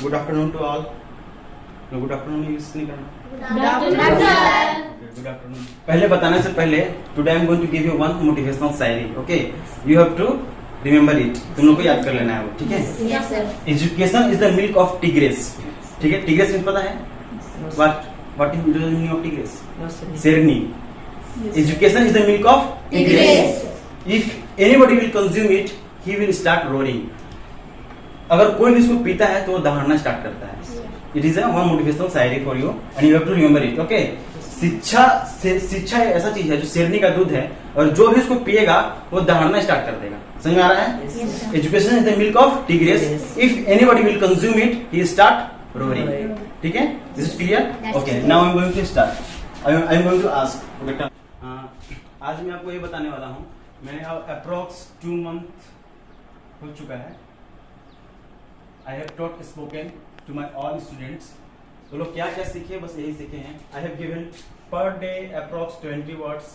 Good afternoon to all. Good afternoon use नहीं करना। Good afternoon. Good afternoon. पहले बताने से पहले today I am going to give you one motivational shayari. Okay, you have to remember it. तुम लोग को याद कर लेना है वो, ठीक है? Yes sir. Education is the milk of tigress. ठीक है, टिग्रेस मीन्स पता है? What is the meaning of tigress? शेरनी। Education is the milk of tigress. If anybody will consume it he will start roaring. अगर कोई भी इसको पीता है तो वो दहाड़ना स्टार्ट करता है। It is one motivational shayari for you and you have to remember it. Okay, शिक्षा ऐसा चीज है जो शेरनी का दूध है, और जो भी उसको पिएगा वो दहाड़ना स्टार्ट कर देगा। समझ में आ रहा है? Education is the milk of tigress. If anybody will consume it he start roaring. ठीक है, this is clear? Okay, now I am going to start. I am going to ask बेटा, आज मैं आपको ये बताने वाला हूँ। मैंने अप्रोक्स 2 मंथ हो चुका है। I have taught spoken to my all students. तो लोग क्या क्या सीखे, बस यही सीखे हैं। I have given per day approx 20 words.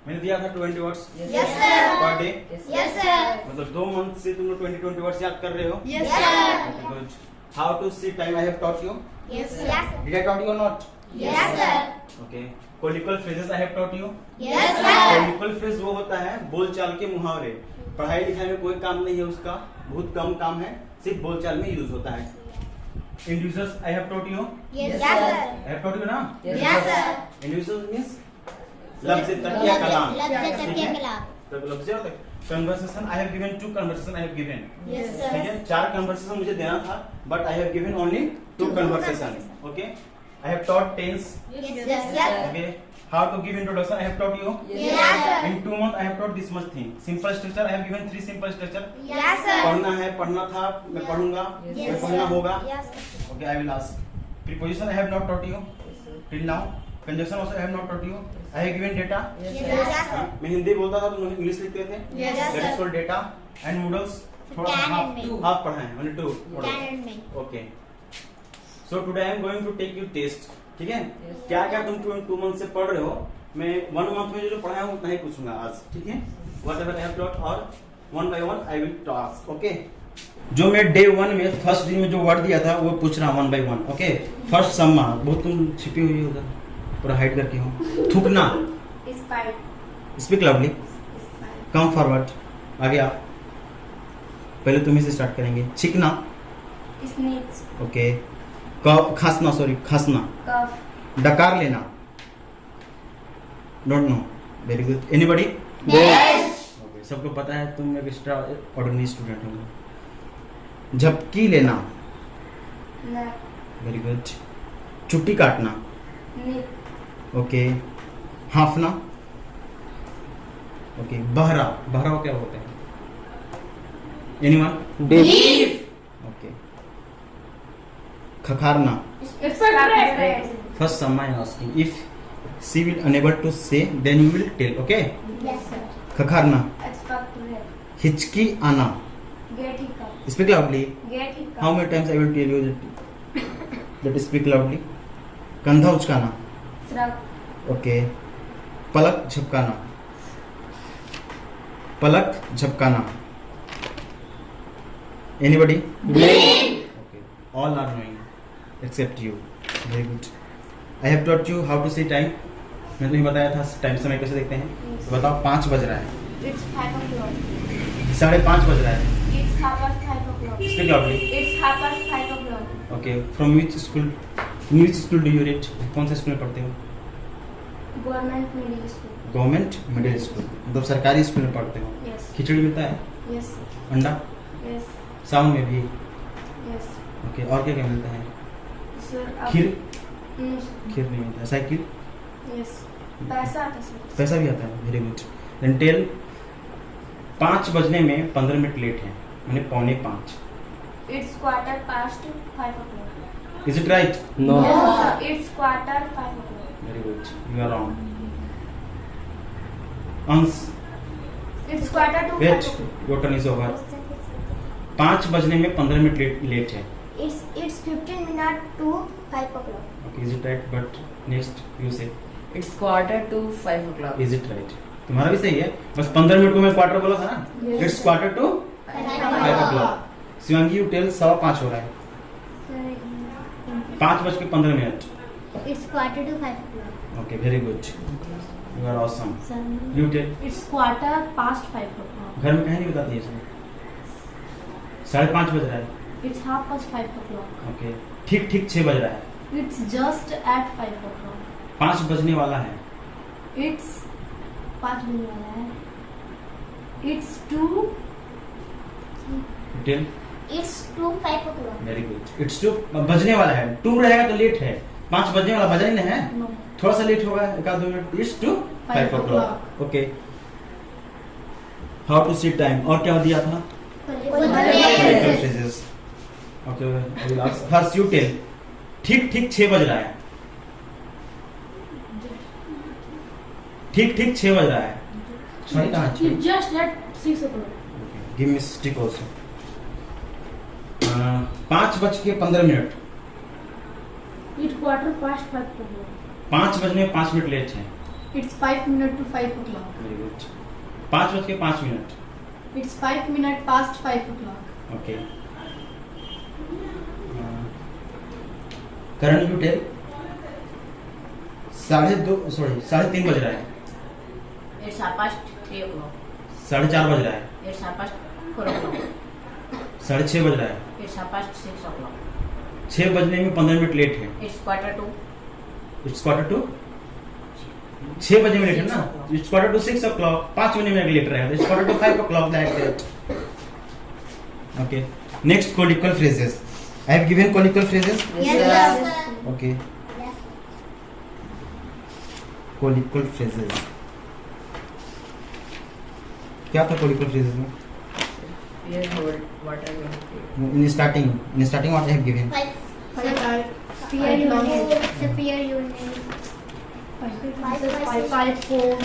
मैंने दिया था 20 वर्ड्स पर डे। मतलब 2 मंथ से तुम लोग 20 वर्ड्स याद कर रहे हो? Good. How to see time I have taught you. Did I taught you और not? Okay. Colloquial phrases I have taught you. Colloquial phrase वो होता है बोलचाल के मुहावरे। पढ़ाई लिखाई में कोई काम नहीं है उसका, बहुत कम काम है, सिर्फ बोलचाल में यूज होता है। Individuals I have taught you. I have taught you ना? इंडिविजुअल्स मींस लफ्ज तकिया कलाम। लफ्ज और conversation I have given 2 conversation. I have given, ठीक है, 4 कन्वर्सेशन मुझे देना था, but I have given only 2 conversation. Okay, I have taught tense. Okay. How to give introduction? I have taught you. In 2 months, I have taught this much thing. Simple structure. I have given 3 simple structure. पढ़ना है, पढ़ना था, मैं पढ़ूंगा, मैं पढ़ना होगा. Okay, I will ask. Preposition I have not taught you till now. Conjunction also I have not taught you. I have given data. मैं हिंदी बोलता था तो इंग्लिश लिखते थे. That is called data. And modals थोड़ा half पढ़ा है, only 2 modals. Okay. So today I am going to take you test. ठीक है? क्या क्या तुम 2 मंथ से पढ़ रहे हो, मैं 1 मंथ में जो पढ़ाया हूँ उतना ही पूछूंगा आज। ठीक है? Whatever I have taught और 1 by 1 I will ask. Okay? जो मैं डे 1 में फर्स्ट दिन में जो वर्ड दिया था वो पूछ रहा 1 by 1. ओके? फर्स्ट सम्मा, बहुत तुम छिपी हुई हो उधर, पूरा हाइड करके हो। थूकना, स्पीक लाउडली, कम फॉरवर्ड, आगे आप। पहले तुम ही से स्टार्ट करेंगे। छिकना, ओके। खांसना, सॉरी, खांसना। डकार लेना, don't know, very good. Anybody? Okay, सबको पता है तुम एक एक्स्ट्रा ऑर्डिनरी स्टूडेंट हो। झपकी लेना, वेरी गुड। चुट्टी काटना, ओके। हाफना, ओके। बहरा, बहरा क्या होता है? एनीवन? ओके। खखारना, first Sama I am asking. If she will unable to say, then you will tell. Okay? Yes sir. खखारना, हिचकी आना, speak loudly. How many times I will tell you that speak loudly? कंधा उचकाना, okay. Palak झपकाना, Palak झपकाना। Anybody? Okay. All are knowing except you. Very good. I have taught you how to say time. मैंने तुम्हें बताया था time समय कैसे देखते हैं। तो बताओ 5 बज रहा है। It's 5 o'clock. 5:30 बज रहा है। It's 5 o'clock. Speak loudly. It's 5 o'clock. Okay. From which school? In which school do you read? कौन से स्कूल में पढ़ते हो? Government middle school. Government middle school, मतलब सरकारी स्कूल में पढ़ते हो। Yes. खिचड़ी मिलता है? Yes. अंडा? Yes. सावन में भी? Yes. ओके। और क्या क्या मिलता है? Sir. खीर? No. खीर नहीं मिलता। साइकिल? Yes. पैसा आता है sir. पैसा भी आता है। Very good. Then tell. 5 बजने में 15 मिनट लेट है, मैंने 4:45। It's 5:15 o'clock. Is it right? No. Sir. It's 5:15 o'clock. Very good. You are wrong. अंश? It's 5:45 Wait. o'clock. Your turn is over. 5 बजने में 15 मिनट लेट है। It's 15 minutes to 5 o'clock. Okay, is it right? But next you say. It's 4:45 o'clock. Is it right? तुम्हारा भी सही है, बस 15 minute को मैं क्वार्टर बोला था ना। Yes. It's 4:45 o'clock. Shivangi, you tell 5:15 हो रहा है। Sir, 5:15. It's quarter to 5 o'clock. Okay, very good. You are awesome. Sir, You tell. it's quarter past 5 o'clock. घर में कहीं नहीं बताती है इसमें. 5:30 बज रहा है. It's half past 5 o'clock. Okay, ठीक ठीक 6 बज रहा है. It's just at 5 o'clock. 5 बजने वाला है. It's 5 बजने वाला है. It's 2. Tell. It's to 5 o'clock. Very good. It's 2 बजने वाला है. 2 रहेगा तो लेट है. 5 बजने वाला बजा ही नहीं है. No. थोड़ा सा लेट होगा, 1-2 minute. It's 2 5 o'clock. Okay. How to see time. और क्या दिया था? Phrases. Okay, Harsh you tell. ठीक ठीक 6 बज रहा है. ठीक ठीक 6 बज रहा है. छड़ी कहाँ है? It's just at 6 o'clock. Give me stick also. 5:15. It's quarter past 5 o'clock. 5 बजने में 5 मिनट लेट है. It's 5 minutes to 5 o'clock. Very good. 5:05. It's 5 minutes past 5 o'clock. Okay. Karan you tell. 3:30 बज रहा है. It's half past 3 o'clock. 4:30 बज रहा है. It's half past 4 o'clock. 6:30 बज रहा है. It's half past 6 o'clock. 6 बजने में 15 मिनट लेट है. It's quarter to. It's quarter to 6 बजे में लेट है ना. It's quarter to 6 o'clock. 5 minute late रहेगा. It's quarter to 5 o'clock that. Okay. Next colloquial phrases. I have given colloquial phrases. Yes, sir. Okay. Yes. Colloquial phrases. क्या था colloquial phrases में? Here hold what I will do. In starting what I have given. 5. Five. Spear your name. Spear your name. 5, 4.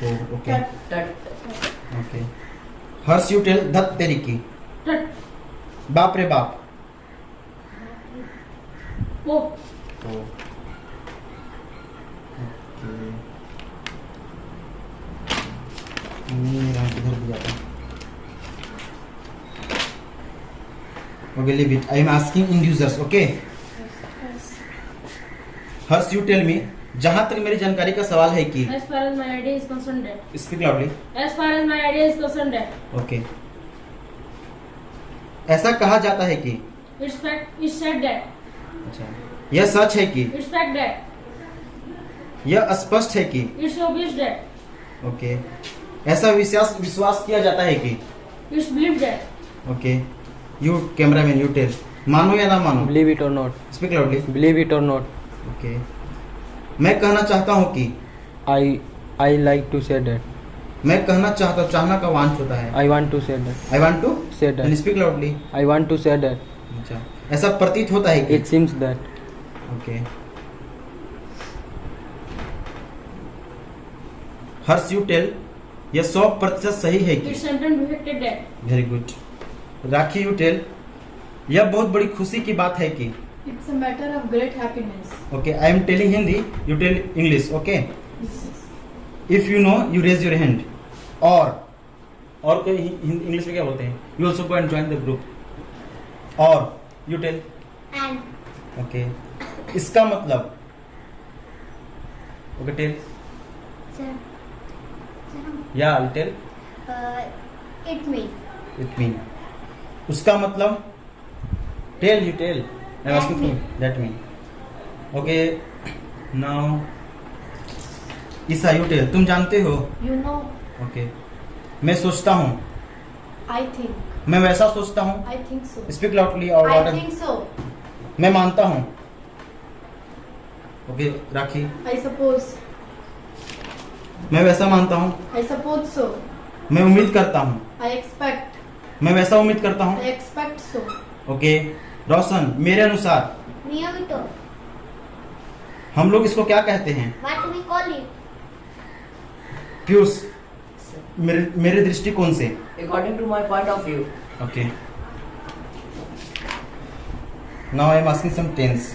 Oh, okay. Tut. Okay. Harsh you tell. धत तेरी की. Tut. बाप रे बाप. Oh. Oh. Okay. यहाँ किधर दिया था? Okay, leave it. I am asking inducers. Okay. Harsh you tell me. जहां तक मेरी जानकारी का सवाल है कि. As far as my idea is concerned, that. Speak loudly. As far as my idea is concerned, that. Okay. ऐसा कहा जाता है कि. It's fact. It's said that. अच्छा. यह सच है कि. It's fact that. यह स्पष्ट है कि. It's obvious that. ओके. ऐसा विश्वास किया जाता है कि. It's believed that. Okay. You cameraman you tell. मानो या ना मानो. Believe it or not. Speak loudly. Believe it or not. Okay. मैं कहना चाहता हूँ कि. I like to say that. मैं कहना चाहता हूँ. चाहना का वांट होता है. I want to say that. I want to Say that. Speak loudly. I want to say that. अच्छा. ऐसा प्रतीत होता है कि. It seems that. Okay. Harsh you tell. यह 100% सही है कि. It's scientifically that. Very good. Rakhi you tell. यह बहुत बड़ी खुशी की बात है कि. It's a matter of great happiness. Okay. I am telling Hindi. You tell English. Okay. If you know you raise your hand. और कोई इंग्लिश में क्या बोलते हैं? You also go and join the group. और यू टेल. And. ओके. इसका मतलब. Okay tell. Sir. या you tell. It means. It mean. उसका मतलब. Tell you tell. I am asking for that mean. Okay. Now Isa you tell. तुम जानते हो. You know, okay. मैं सोचता हूँ. I think. मैं वैसा सोचता हूँ. I think so. Speak loudly. और I think so. मैं मानता हूँ. ओके. राखी. I suppose. मैं वैसा मानता हूँ. I suppose so. मैं उम्मीद करता हूँ. I expect. मैं वैसा उम्मीद करता हूँ. I expect so. ओके. रोशन. मेरे अनुसार. Neomito. हम लोग इसको क्या कहते हैं? What we call it? Piyush. मेरे दृष्टिकोण से. According to my point of view. Okay. Now I am asking some tense.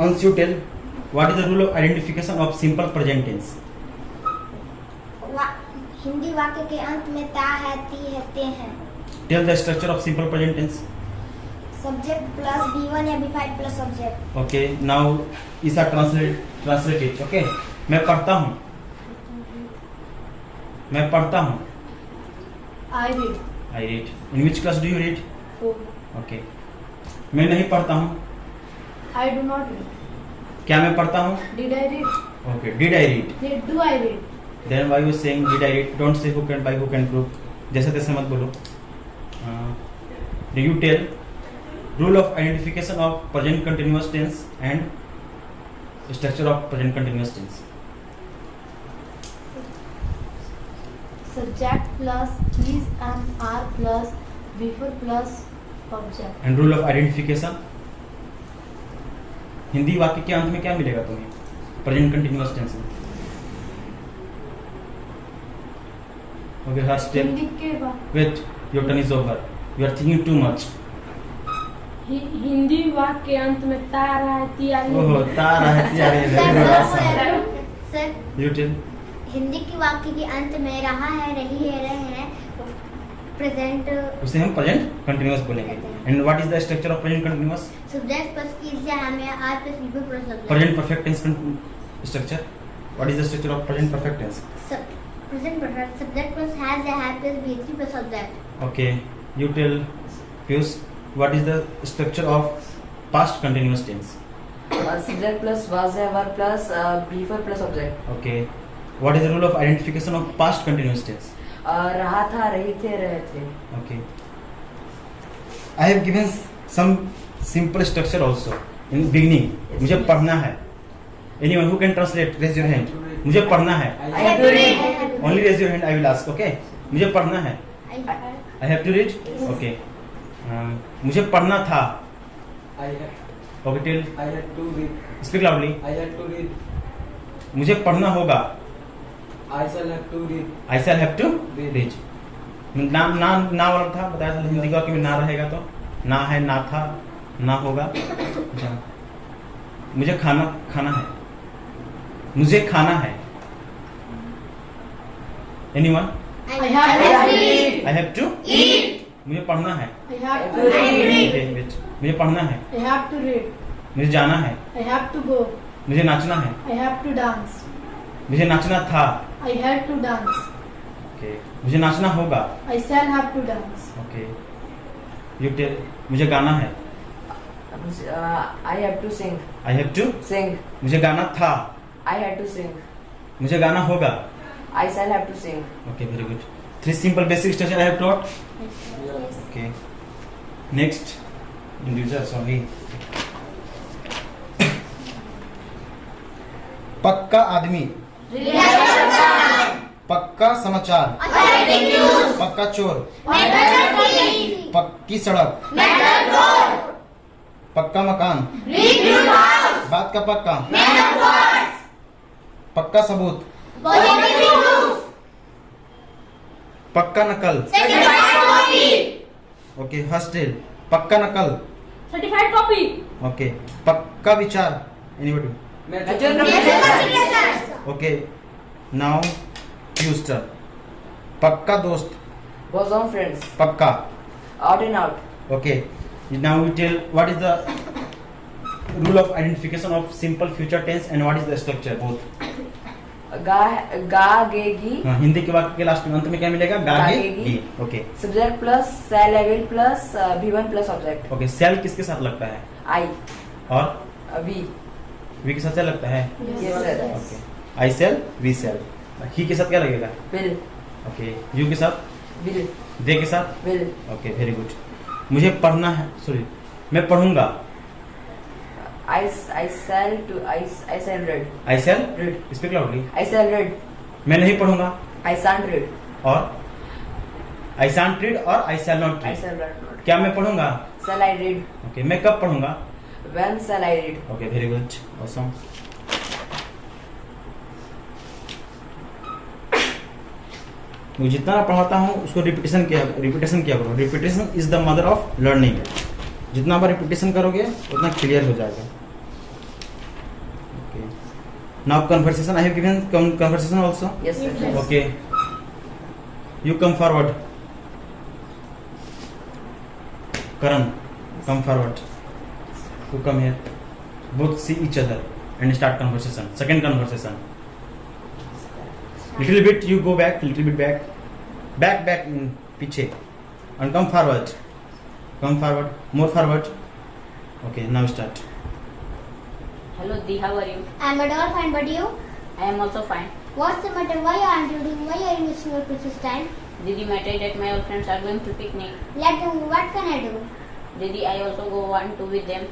Ansh you tell. What is the rule of identification of simple present tense? Hindi वाक्य के अंत में ता है, ती है, ते हैं. Tell the structure of simple present tense. Subject plus B1 या B5 plus subject. Okay now Isa translate it. Okay मैं पढ़ता हूँ. मैं पढ़ता हूँ. I read. I read. In which class do you read? 4. Okay मैं नहीं पढ़ता हूँ. I do not read. क्या मैं पढ़ता हूँ? Did I read? Okay did I read. Do I read? Then why you saying did I read? Don't say who can by who can prove. जैसे तैसे मत बोलो. Do you tell rule of identification of present continuous tense and structure of present continuous tense. Subject plus is and are plus before plus object. And rule of identification. Hindi वाक्य के अंत में क्या मिलेगा तुम्हें प्रेजेंट कंटिन्यूअस टेंस में? Okay first tell. Hindi के बाद wait your turn is over. You are thinking too much. Hindi वाक्य के अंत में ता रहती ओहो तारा है सर यू टेल. हिंदी की वाक्य के अंत में रहा है, रही है, रहे हैं, प्रेजेंट उसे हम प्रेजेंट कंटिन्यूअस बोलेंगे. And what is the structure of present continuous? Subject plus is या हमें are plus B plus subject. Present perfect tense structure. What is the structure of present perfect tense? Present perfect subject plus has या have plus B plus subject. Okay you tell Piyush what is the structure of past continuous tense? Subject plus was, were plus before plus object. Okay what is the rule of identification of past continuous tense? रहा था, रही थे, रहे थे. Okay. I have given some simple structure also in beginning. मुझे पढ़ना है. Anyone who can translate, raise your hand. मुझे पढ़ना है. I have to read. Only raise your hand. I will ask. Okay. मुझे पढ़ना है. I have to read. Okay. मुझे पढ़ना था. I had, Okay. Tell. I had to read. Speak loudly. I had to read. मुझे पढ़ना होगा. I shall have to read. I shall have to read. ना वाला था बताया था हिंदी का कि ना रहेगा तो ना है, ना था, ना होगा. मुझे खाना है. मुझे खाना है. Anyone? I have to read. I have to eat. मुझे पढ़ना है. I have to read. Okay, wait. मुझे पढ़ना है. I have to read. मुझे जाना है. I have to go. मुझे नाचना है. I have to dance. मुझे नाचना था. I had to dance. Okay. मुझे नाचना होगा. I shall have to dance. Okay. You tell. मुझे गाना है. I have to sing. I have to. Sing. मुझे गाना था. I had to sing. मुझे गाना होगा. I shall have to sing. Okay, very good. 3 simple basic structure I have taught. Okay. Next. Individual, sorry. पक्का आदमी. पक्का समाचार. पक्का चोर. पक्की सड़क. पक्का मकान. बात का पक्का. पक्का सबूत. पक्का नकल. Okay hostel. पक्का नकल. Certified copy. ओके पक्का विचार. एनीबॉडी? ओके नाउ यूस्टर. पक्का दोस्त. Bosom friends. पक्का. Out and out. Okay. Now we tell what is the rule of identification of simple future tense and what is the structure both. गागेगी. हाँ, हिंदी के वाक्य के लास्ट में अंत में क्या मिलेगा? गागेगी. Okay. Subject plus shall, I will plus V1 plus object. Okay shall किसके साथ लगता है? I. और V. वी के साथ क्या लगता है? Yes sir. Okay I shall we shall. He के साथ क्या लगेगा? Will. ओके यू के साथ. Will. दे के साथ. Will. Okay very good. मुझे पढ़ना है. सॉरी मैं पढ़ूंगा. I shall read. I shall Read. Speak loudly. I shall read. मैं नहीं पढ़ूंगा. I shan't read. और आई शांट रीड और I shall not I read. shall not. क्या मैं पढ़ूंगा? Shall I read? ओके मैं कब पढ़ूंगा? When shall I read? Okay very good awesome. मैं जितना पढ़ाता हूँ उसको रिपीटेशन किया करो. Repetition is the mother of learning. जितना बार रिपीटेशन करोगे उतना क्लियर हो जाएगा. Okay now conversation. I have given conversation also. Yes sir. Okay you come forward. Karan, come forward. You come here. Both see each other and start conversation. Second conversation. Little bit you go back, little bit back. Back in पीछे. And come forward. Come forward. More forward. Okay, now start. Hello Di, how are you? I'm all fine, but you? I am also fine. What's the matter? Why aren't you doing? Why are you wasting your precious time? Didi, my dad and my old friends are going to picnic. Let them go. What can I do? Didi, I also want to with them.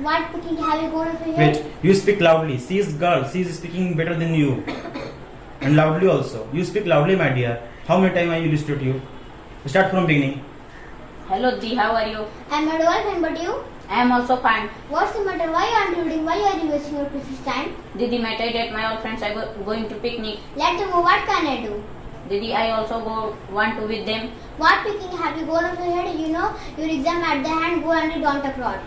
What picking have you gone over here? Wait, you speak loudly. She is girl. She is speaking better than you. And loudly also. You speak loudly, my dear. How many times I used to you? Start from beginning. Hello Di, how are you? I'm all fine, but you? I am also fine. What's the matter? Why aren't you doing? Why are you wasting your precious time? Didi, my dad and my old friends are going to picnic. Let them go. What can I do? Didi, I also want to with them. What picking have you gone over here? You know your exam at the hand. Go and don't abroad.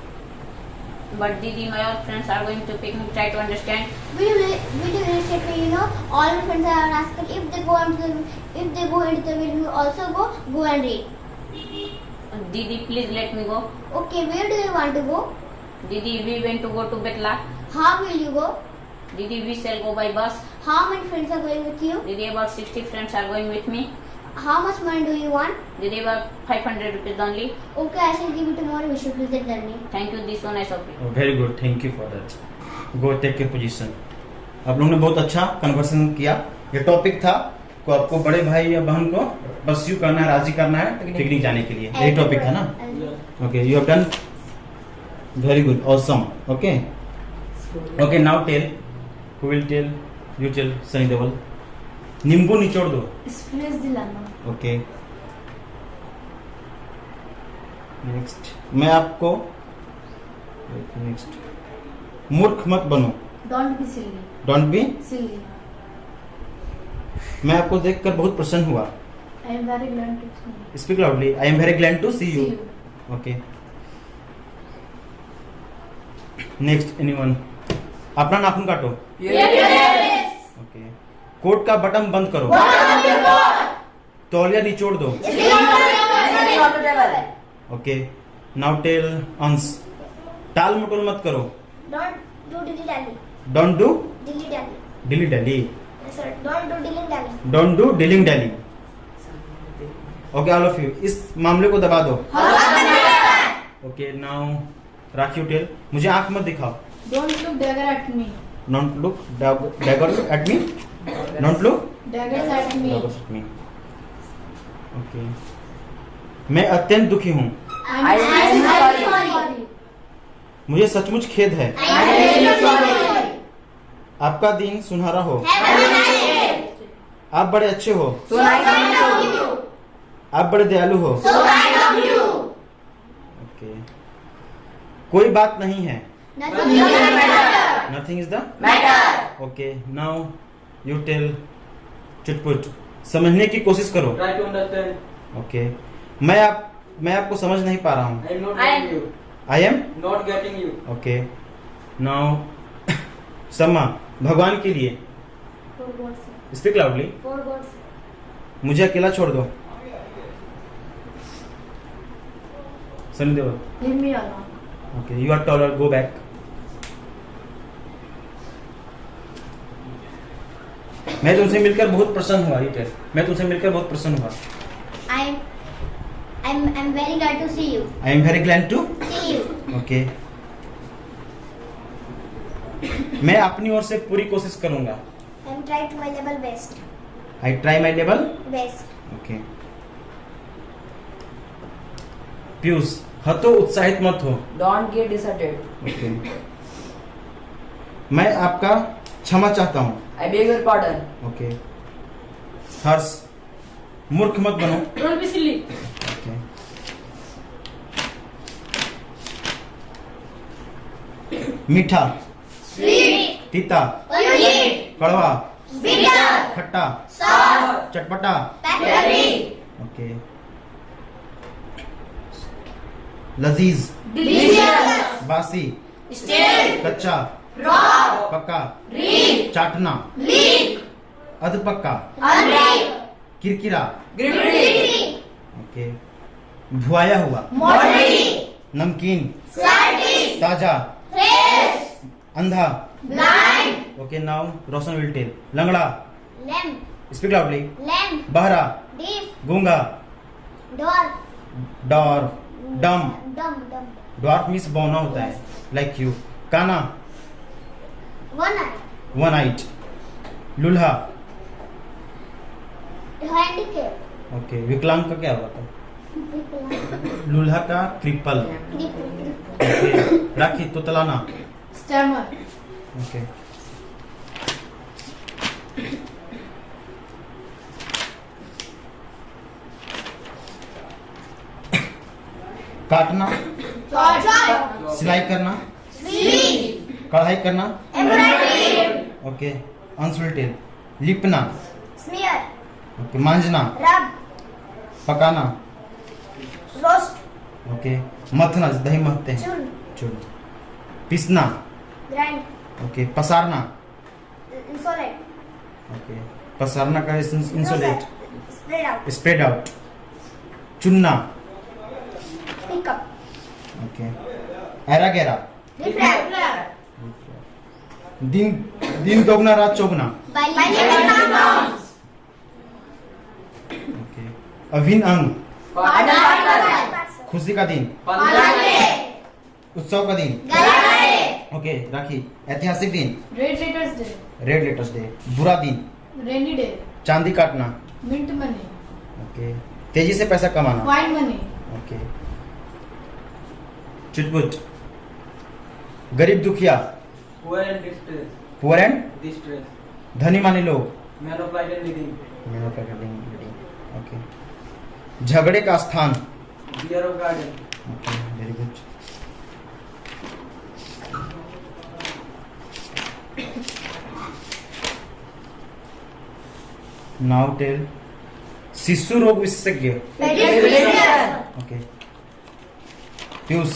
But Didi, my old friends are going to picnic. Try to understand. Will you really say to me, you know, all my friends are asking if they go into the will you also go and read. Didi, please let me go. Okay, where do you want to go? Didi, we want to go to Betla. How will you go? Didi, we shall go by bus. How many friends are going with you? Didi, about 60 friends are going with me. How much money do you want? Didi, about 500 rupees only. Okay, I shall give you tomorrow. We should visit Delhi. Thank you, this so nice of you. Oh, very good. Thank you for that. Go take your position. आप लोगों ने बहुत अच्छा conversation किया. ये topic था को आपको बड़े भाई या बहन को बस यू करना है, राजी करना है पिकनिक जाने के लिए. यही टॉपिक था ना? Okay, you have done very good, awesome. Okay. Okay, now tell. Who will tell? You tell. Sunny Deol. नींबू निचोड़ दो. स्प्लेश दिलाना. ओके. नेक्स्ट मैं आपको नेक्स्ट मूर्ख मत बनो. Don't be silly. Don't be silly. मैं आपको देखकर बहुत प्रसन्न हुआ. I am very glad to see you. Speak loudly. I am very glad to see you. Okay. Next anyone. अपना नाखून काटो. ओके. कोट का बटन बंद करो. तौलिया निचोड़ दो. ओके. नाउ टेल अंश. टाल मटोल मत करो. Don't do dilly dally. Don't do Dilly dally. Dilly dally. Sir, don't do dilly dally. Don't do dilling dally. Okay, all of you इस मामले को दबा दो. Okay, now Rakhi tell. मुझे आंख मत दिखाओ. Don't look dagger at me. Don't look dagger at me. Don't look daggers at me. daggers at me. Okay. मैं अत्यंत दुखी हूँ. I am sorry. मुझे सचमुच खेद है. आपका दिन सुनहरा हो. आप बड़े अच्छे हो. आप बड़े दयालु हो. ओके. कोई बात नहीं है. Nothing is the matter. Okay, now you tell चुटपुट. समझने की कोशिश करो. Try to understand. Okay. मैं आपको समझ नहीं पा रहा हूँ. I am not getting you. I am Not getting you. okay. Now सम्मा भगवान के लिए. फॉर गॉड से. Speak loudly. फॉर गॉड से. मुझे अकेला छोड़ दो. Sunny Deol. Leave me alone. Okay, you are taller. Go back. मैं तुमसे मिलकर बहुत प्रसन्न हुआ. मैं तुमसे मिलकर बहुत प्रसन्न हुआ. I'm very glad to see you. I am very glad to See you. okay. मैं अपनी ओर से पूरी कोशिश करूंगा. I'm trying to my level best. I try my level. Best. Okay. Piyush हतो उत्साहित मत हो. Don't get deserted. Okay. मैं आपका क्षमा चाहता हूँ. I beg your pardon. Okay. हर्ष मूर्ख मत बनो. Don't be silly. Okay. मीठा. Sweet. तीता. Sweet. कड़वा. Bitter. खट्टा. Sour. चटपटा. Peppery. ओके. लजीज. Delicious. बासी. Still. कच्चा. Raw. पक्का. Green. चाटना. Leak. अधपक्का. Unripe. किरकिरा. Gritty. ओके. भुआया हुआ, मोटी, नमकीन, salty, ताजा, fresh, अंधा। blind, okay now Roshan will tell. लंगड़ा, lamb, स्पीक लाउडली। lamb, बहरा, deaf, गूंगा, dwarf, dwarf, dumb. dumb, dwarf means बौना होता है, लाइक यू। काना, one eye, वन आइट। लूल्हा, handicap, ओके विकलांग का क्या होता है? cripple, लूल्हा का क्रिपल। ओके राखी, तोतलाना। stammer, ओके काटना, chop, सिलाई करना, sweep, कढ़ाई करना। embroidery, ओके अंसुलटेल। लिपना, smear, ओके मांजना, rub, पकाना। roast, ओके मथना, दही महते हैं। chun, churn. पीसना, grind, ओके पसारना। insolate, ओके पसारना का insulate. spread out, spread out. चुनना, pick up, ओके ऐरा गहरा। refract, दिन दोगुना रात चौगुना। bilateral nouns, ओके अभिन्न अंग। partner, खुशी का दिन, holiday, उत्सव का दिन। gala, ओके राखी ऐतिहासिक दिन, red letters day, red letters day. बुरा दिन, rainy day, चांदी काटना। mint money, ओके तेजी से पैसा कमाना। fine money, ओके चुटपुट, गरीब दुखिया। Poor and distress. Poor and Distress. धनी माने लोग। Man of light and living. Okay झगड़े का स्थान। Beer of garden. Okay very good. Now tell शिशु रोग विशेषज्ञ। pediatrician, ओके पीयूष,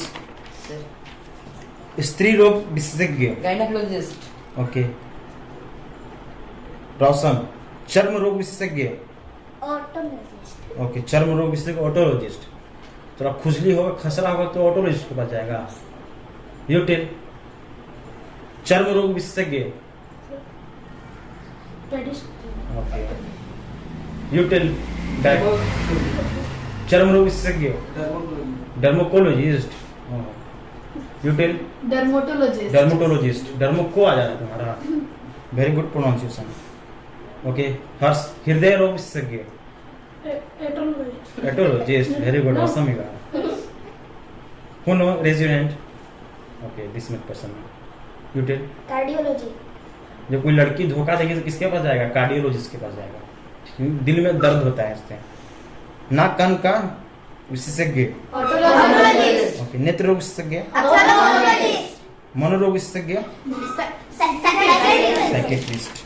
स्त्री रोग विशेषज्ञ। Gynecologist. ओके रोशन, चर्म रोग विशेषज्ञ। optometrist, ओके चर्म रोग विशेषज्ञ ऑटोलॉजिस्ट। थोड़ा खुजली होगा, खसरा होगा तो ऑटोलॉजिस्ट के पास जाएगा। यू टेल चर्म रोग विशेषज्ञ। pediatrician, ओके यू टेल चर्म रोग विशेषज्ञ Dermatology. Dermatologist. You tell dermatologist, dermatologist. डर्मोको आ जाना तुम्हारा। Very good pronunciation. Okay Harsh, हृदय रोग विशेषज्ञ। एटोलॉजिस्ट। वेरी गुड ऑसम ही कहा। No raise your hand. Okay this make person. You tell cardiology, जब कोई लड़की धोखा देगी तो किसके पास जाएगा? कार्डियोलॉजिस्ट के पास जाएगा। दिल में दर्द होता है इससे। नाक कान का विशेषज्ञ। otologist, ओके नेत्र रोग विशेषज्ञ। ophthalmologist, मनोरोग विशेषज्ञ। psychiatrist, psychiatrist.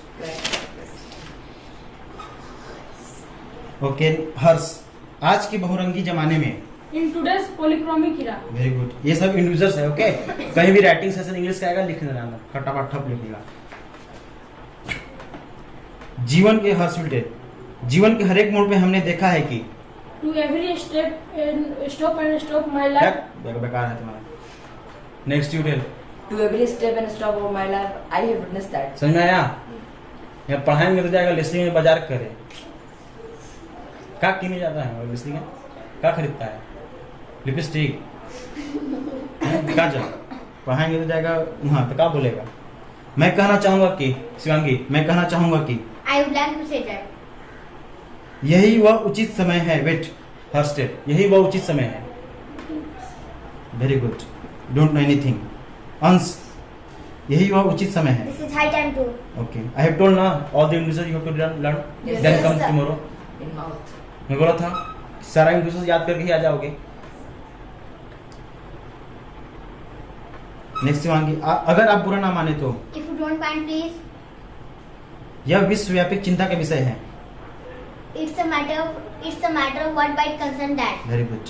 ओके हर्ष, आज के बहुरंगी जमाने में। In today's polychromic era, very good. ये सब इंडिविजुअल्स है। ओके कहीं भी राइटिंग सेशन इंग्लिश का आएगा, लिख देना, फटाफट ठप लिखेगा। जीवन के हर्ष विल टेल जीवन के हर एक मोड़ पे हमने देखा है कि to every stop my life, बेकार है तुम्हारा। Next you tell. To every step and stop of my life, I have witnessed that. समझ में आया? यहाँ पढ़ाएंगे तो जाएगा लिस्टिंग में बाजार करे। क्या किने जाता है लिस्टिंग में? क्या खरीदता है? लिपस्टिक, काजल। पढ़ाएंगे तो जाएगा वहाँ तो क्या बोलेगा? मैं कहना चाहूंगा कि शिवांगी, मैं कहना चाहूंगा कि I would like to say that यही वह उचित समय है। वेट हर स्टेप, यही वह उचित समय है। Very good, don't know anything. अंश, यही वह उचित समय है। this is high time to okay I have told ना all the English you have to learn Yes, then yes, come sir. Tomorrow. In mouth. मैं बोला था सारा इंग्लिश याद करके ही आ जाओगे। नेक्स्ट शिवांगी, अगर आप बुरा ना माने तो if you don't mind please यह विश्वव्यापी चिंता का विषय है। it's a matter of what might concern that very good.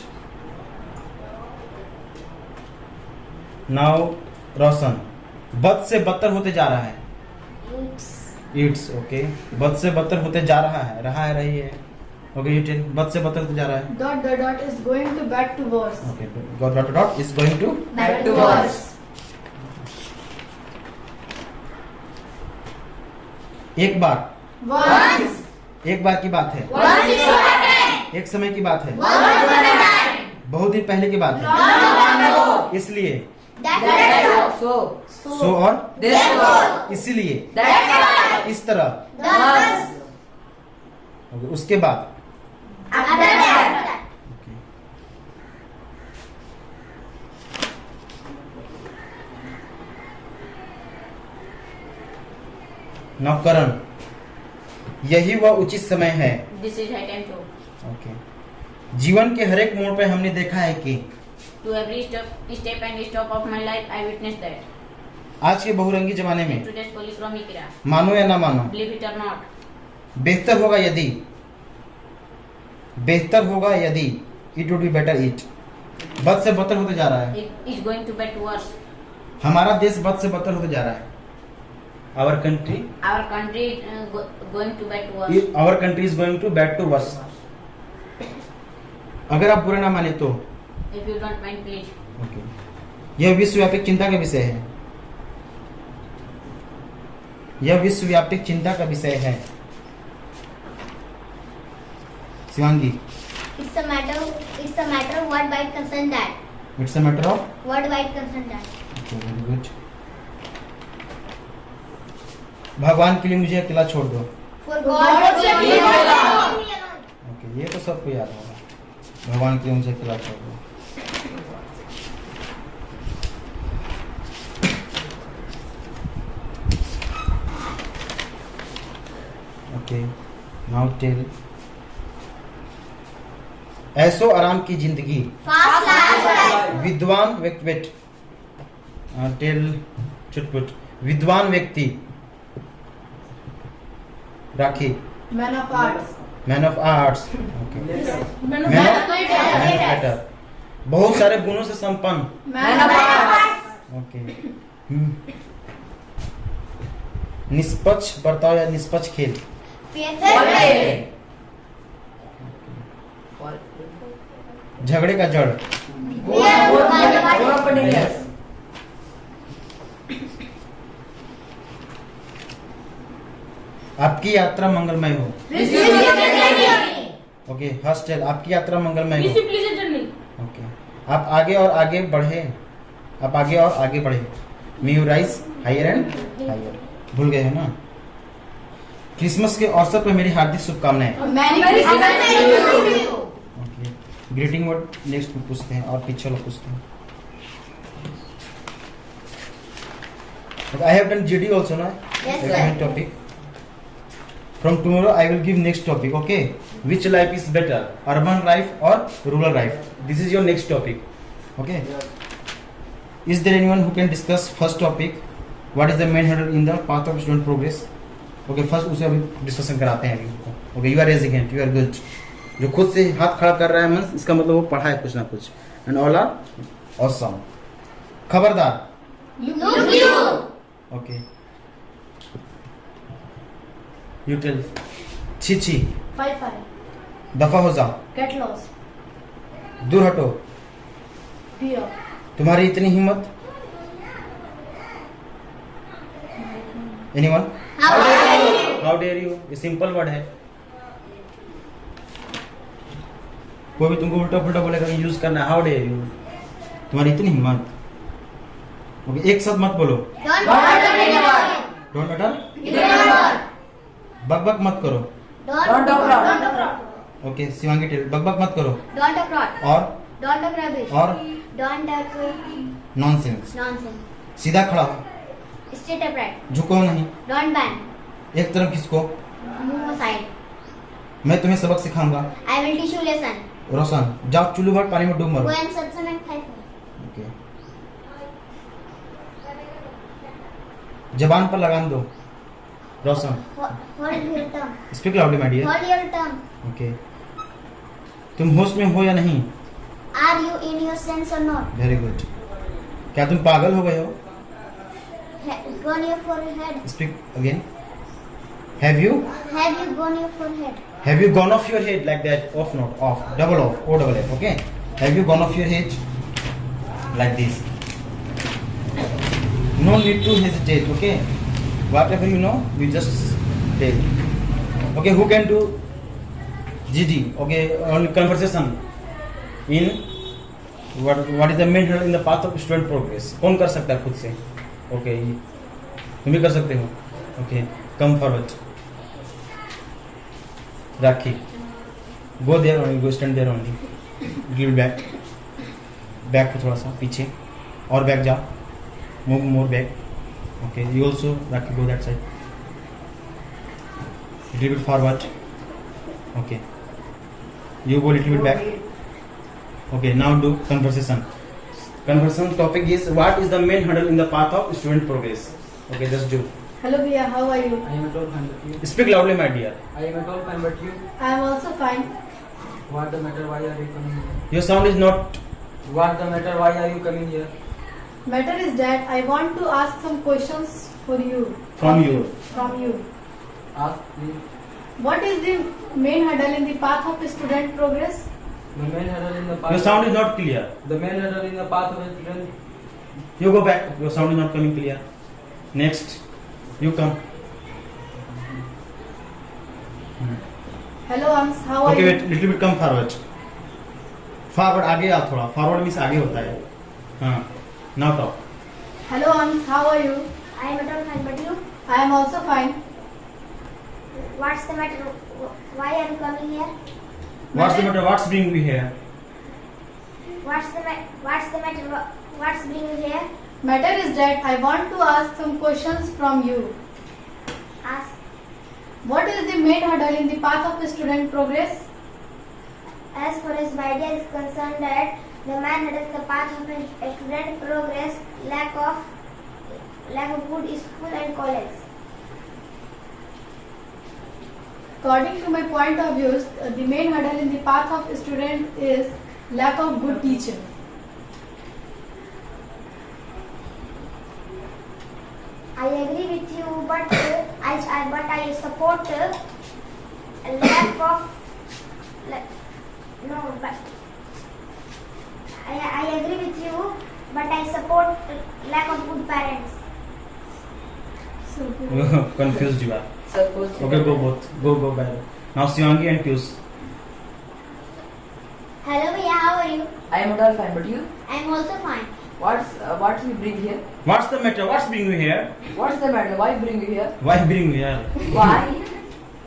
Now Roshan, बद से बदतर होते जा रहा है। it's इट्स ओके बद से बदतर होते जा रहा है। रहा है, रही है। ओके यू टेल बद से बदतर जा रहा है. Dot the dot is going to back to worse. Okay dot dot dot is going to Back to worse. एक बार. Once. एक बार की बात है. एक समय की बात है. बहुत दिन पहले की बात है. इसलिए That So. सो और Therefore. इसलिए That's why. इस तरह. Thus. ओके उसके बाद. After that. नवकरण. यही वह उचित समय है. This is high time to. Okay जीवन के हर एक मोड़ पे हमने देखा है कि To every step and stop of my life, I witnessed that. आज के बहुरंगी जमाने In में today's polychromic era, मानो या ना मानो believe it or not, बेहतर होगा यदि it would be better it. बद से बदतर होते जा रहा है. it is going to get worse. हमारा देश बद से बदतर होते जा रहा है. Our country Our country going to get worse. Our country is going to bad to worse. अगर आप बुरा ना माने तो If you don't mind, please. Okay यह विश्वव्यापी चिंता का विषय है. यह विश्वव्यापी चिंता का विषय है. Shivangi. it's a matter of what might concern that. It's a matter of. What might concern that. Okay very good. भगवान के लिए मुझे अकेला छोड़ दो. For God's sake, leave me alone. Okay ये तो सबको याद होगा. भगवान के लिए मुझे अकेला छोड़ दो. Okay now tell. ऐसो आराम की जिंदगी. Fast life. विद्वान व्यक्ति. टेल चुटपुट. विद्वान व्यक्ति. Rakhi. Man of arts. Man of arts. Okay Man man of letter. बहुत सारे गुणों से संपन्न. Man of arts. ओके निष्पक्ष बर्ताव या निष्पक्ष खेल. Quality. झगड़े का जड़. Open-ended. आपकी यात्रा मंगलमय हो. Okay hostel. आपकी यात्रा मंगलमय हो. Receive pleasure journey. ओके आप आगे और आगे बढ़े. आप आगे और आगे बढ़े. May you rise higher and higher. भूल गए हो ना. क्रिसमस के अवसर पर मेरी हार्दिक शुभकामनाएं. Merry Christmas. Okay greeting word next में पूछते हैं और पीछे लोग पूछते हैं. I have done GD also ना. Yes, sir. Topic from tomorrow I will give next topic. Okay which life is better urban life और rural life. This is your next topic. Okay is there anyone who can discuss first topic what is the main header in the path of student progress. Okay first उसे अभी discussion कराते हैं अभी. Okay you are raising hand. You are good. जो खुद से हाथ खड़ा कर रहा है मन इसका मतलब वो पढ़ा है कुछ ना कुछ. And all are awesome. खबरदार. Look you. Okay you tell. छी Five. दफा हो जाओ. Get lost. दूर हटो. Fear. तुम्हारी इतनी हिम्मत. एनीवन. How dare you. ये सिंपल वर्ड है. कोई भी तुमको उल्टा पुल्टा बोलेगा यूज करना है. How dare you. तुम्हारी इतनी हिम्मत. ओके एक साथ मत बोलो. Don't bother anyone. Don't utter. Remember. बक बक मत करो. Don't talk loud. Don't talk loud. Okay Shivangi tell. बक बक मत करो. Don't talk loud. और Don't talk rubbish. और Don't talk नॉनसेंस. nonsense. सीधा खड़ा हो. Straight upright. झुको नहीं. Don't bend. एक तरफ खिसको. Move aside. मैं तुम्हें सबक सिखाऊंगा. I will teach you lesson. रोशन जाओ चुल्लू भर पानी में डूब Go मरो. and satsang and fight. Okay जबान पर लगाम दो. Roshan Hold your tongue. Speak loudly my dear. Hold your tongue. Okay तुम होश में हो या नहीं. Are you in your sense or not? Very good. क्या तुम पागल हो गए हो. Gone your forehead. Speak again. Have you. Have you gone your forehead? Have you gone off your head like that? Off, not off. Double off. O double F. Okay. Have you gone off your head like this? No need to hesitate. Okay. Whatever you know, you just tell. Okay. Who can do GD? Okay. Only conversation. In what is the main hurdle in the path of student progress? कौन कर सकता है खुद से? Okay. तुम भी कर सकते हो. Okay. Come forward. Rakhi. Go there only. Go stand there only. Give back. Back को थोड़ा सा पीछे और back जाओ. Move more back. Okay. You also Rakhi go that side. Little bit forward. Okay. You go little bit back. Okay. Now do conversation. Conversation topic is what is the main hurdle in the path of student progress. Okay. Just do. Hello Bhaiya, how are you? I am at all fine, but you? Speak loudly, my dear. I am at all fine, but you? I am also fine. What the matter? Why are you coming here? Your sound is not. What the matter? Why are you coming here? Matter is that I want to ask some questions for you. From you. From you. Ask please. What is the main hurdle in the path of student progress? The main hurdle in the path. Your sound is not clear. The main hurdle in the path of a student. You go back. Your sound is not coming clear. Next. You come. Hello Ams, how are Okay, you? wait. Little bit come forward. Forward आगे आओ थोड़ा. Forward means आगे होता है. हाँ. Now talk. Hello Ams, how are you? I am at all fine, but you? I am also fine. What's the matter? Why are you coming here? What's the matter? What's bringing you here? What's the matter? What's bringing you here? Matter is that I want to ask some questions from you. Ask. What is the main hurdle in the path of student progress? As far as my idea is concerned, that the man hurdle in the path of a student progress, lack of good school and college. According to my point of view, the main hurdle in the path of student is lack of good teacher. I agree with you, but I support lack of no. But I agree with you, but I support lack of good parents. So, Confused you are. Suppose. Okay, go both. Go back. Now Shivangi and Pius. Hello, Bhaiya, how are you? I am at all fine, but you? I am also fine. What you bring here? What's the matter? What's bringing you here? What's the matter? Why bring you here? Why bring you here? Why?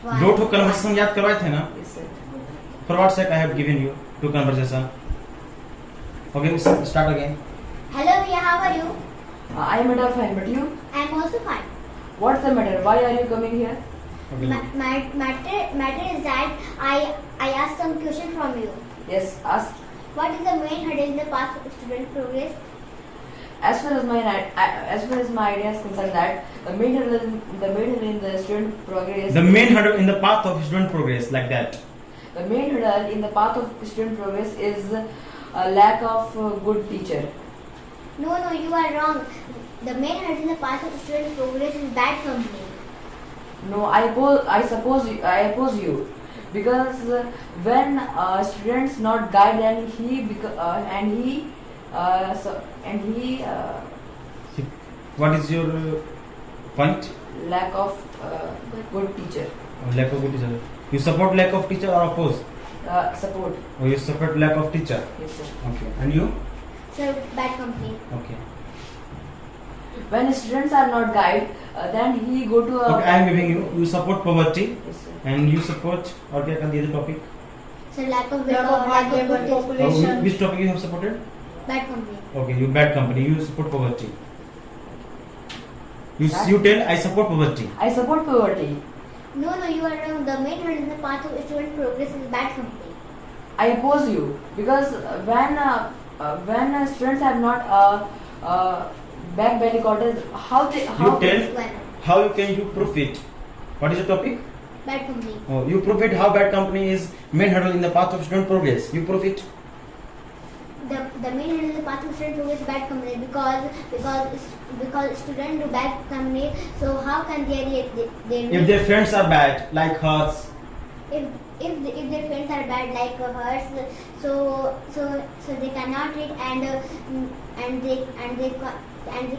Why? दो ठो conversation याद करवाए थे ना? Yes, sir. For what sake I have given you two conversation. Okay, start again. Hello, Bhaiya, how are you? I am at all fine, but you? I am also fine. What's the matter? Why are you coming here? Okay. Matter is that I asked some question from you. Yes, ask. What is the main hurdle in the path of student progress? As far as my idea is concerned, that the main hurdle in the student progress. The main hurdle in the path of student progress, like that. The main hurdle in the path of student progress is a lack of good teacher. No, you are wrong. The main hurdle in the path of student progress is bad company. No, I oppose you, because when students not guide and he What is your point? lack of good teacher. Lack of good teacher. You support lack of teacher or oppose? Support. Or you support lack of teacher? Yes, sir. Okay. And you? So bad company. Okay. When students are not guided, then he go to a. Okay, I am giving you. You support poverty Yes, sir. and you support. और क्या कर दिया था topic? So lack of hard labor, good taste. population. Which topic you have supported? Bad company. Okay, you bad company. You support poverty. You tell I support poverty. I support poverty. No, you are wrong. The main hurdle in the path of student progress is bad company. I oppose you, because when students have not back belly quarters, how You tell Well, how can you prove it? What is the topic? bad company. Oh, you prove it how bad company is main hurdle in the path of student progress. You prove it. The main hurdle in the path of student progress is bad company because students do bad company. So how can they If their friends are bad, like hers, if their friends are bad like hers, so they cannot read and they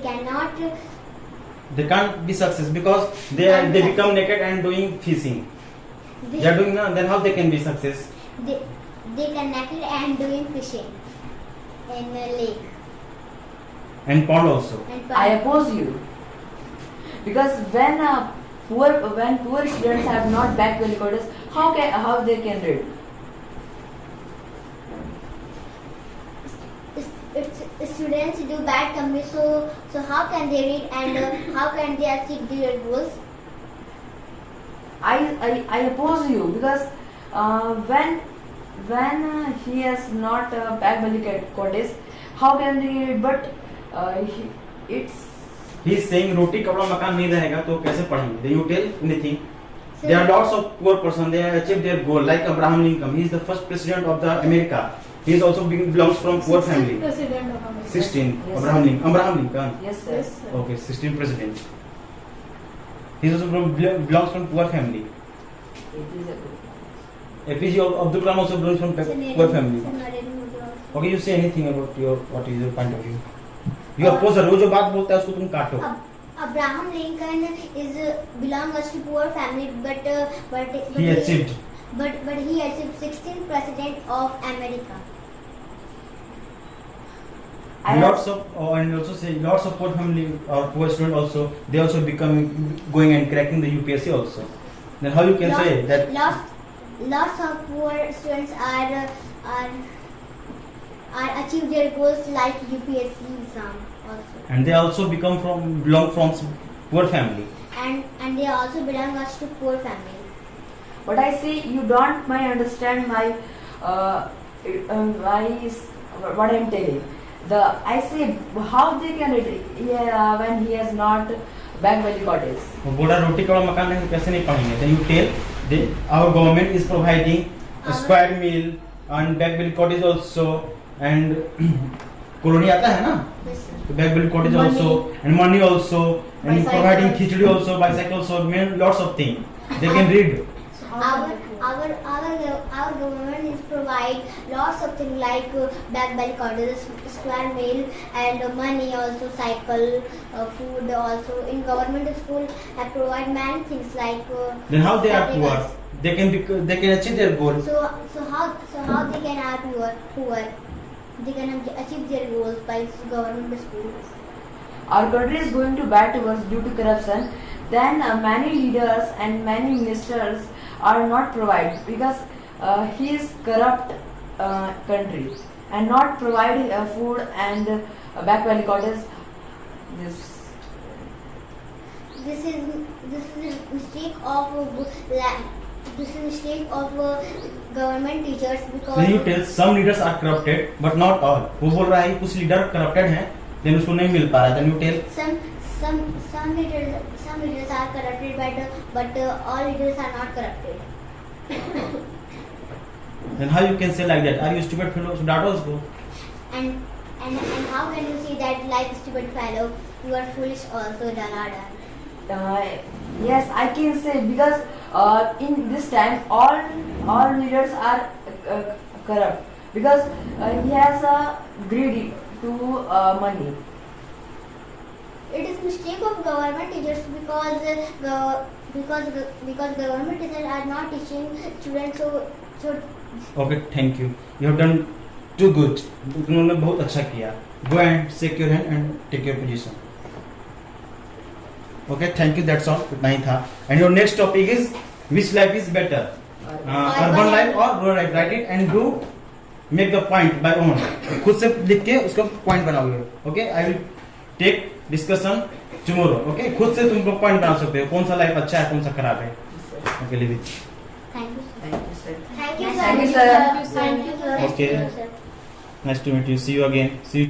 cannot. They can't be success because they become naked and doing fishing. They are doing now. Then how they can be success? They can naked and doing fishing in a lake And pond also. and I oppose you. Because when poor students have not back belly quarters, how they can read? Students do bad company, so how can they read and how can they achieve their goals? I oppose you because when he has not back belly quarters, how can they read? But it's He is saying roti kapda makan nahi rahega to kaise padhenge? Then you tell anything. There are lots of poor person. They have achieved their goal. Like Abraham Lincoln. He is the first president of the America. He is also belongs from poor family. President of America. 16. Yes. Abraham Lincoln. yes sir. Yes, sir. Okay, 16 president. He is also belongs from poor family. It is a good. APJ Abdul Kalam also belongs from poor family. Okay, you say anything about what is your point of view? You oppose her. वो जो बात बोलता है उसको तुम काटो. Abraham Lincoln belongs to poor family, but He achieved. but he achieved 16th president of America. Lots of and also say lots of poor family or poor student also they also going and cracking the UPSC also. Then how you can say that? Lots of poor students are achieve their goals like UPSC exam also, And they also belong from poor family. and they also belong to poor family. But I say you don't understand my what I am telling. I say how they can read when he has not back belly quarters. वो बोला रोटी कपड़ा मकान नहीं कैसे नहीं पढ़ेंगे? Then you tell our government is providing a square meal and back belly cottage also and colony आता है ना? Yes, sir. Back belly cottage also and money also and Bicycle. providing khichdi also, bicycle also, lots of things. They can read. Our government is provide lots of things like back belly quarters, square meal, and money also, cycle, food also. In government school, I provide many things like. Then how they are poor? happiness. They can achieve their goal. So how they can are poor? They can achieve their goals by government school. Our country is going to bad towards due to corruption. Then many leaders and many ministers are not provided because he is corrupt country and not provide food and back belly quarters. This is mistake of government teachers because. Then you tell some leaders are corrupted but not all. वो बोल रहा है कुछ leader corrupted हैं then उसको नहीं मिल पा रहा. Then you tell Some leaders are corrupted, but all leaders are not corrupted. then how you can say like that? Are you stupid fellow? So that also. And how can you say that like stupid fellow? You are foolish also, Dalada. Yes, I can say because in this time all leaders are corrupt because he has a greedy to money. It is mistake of government teachers because government teachers are not teaching students so. Okay, thank you. You have done too good. तुमने बहुत अच्छा किया. Go and shake your hand and take your position. Okay, thank you. That's all. इतना ही था. And your next topic is which life is better? Urban life or rural life? Write it and do make the point by own. खुद से लिख के उसका point बनाओगे. Okay, I will take discussion tomorrow. Okay, खुद से तुम लोग point बना सकते हो. कौन सा life अच्छा है, कौन सा खराब है. Okay, leave it. Thank you, sir. Thank you, sir. Thank you, Thank you, sir. sir. Thank you, sir. Okay. Nice to meet you. See you again. See you.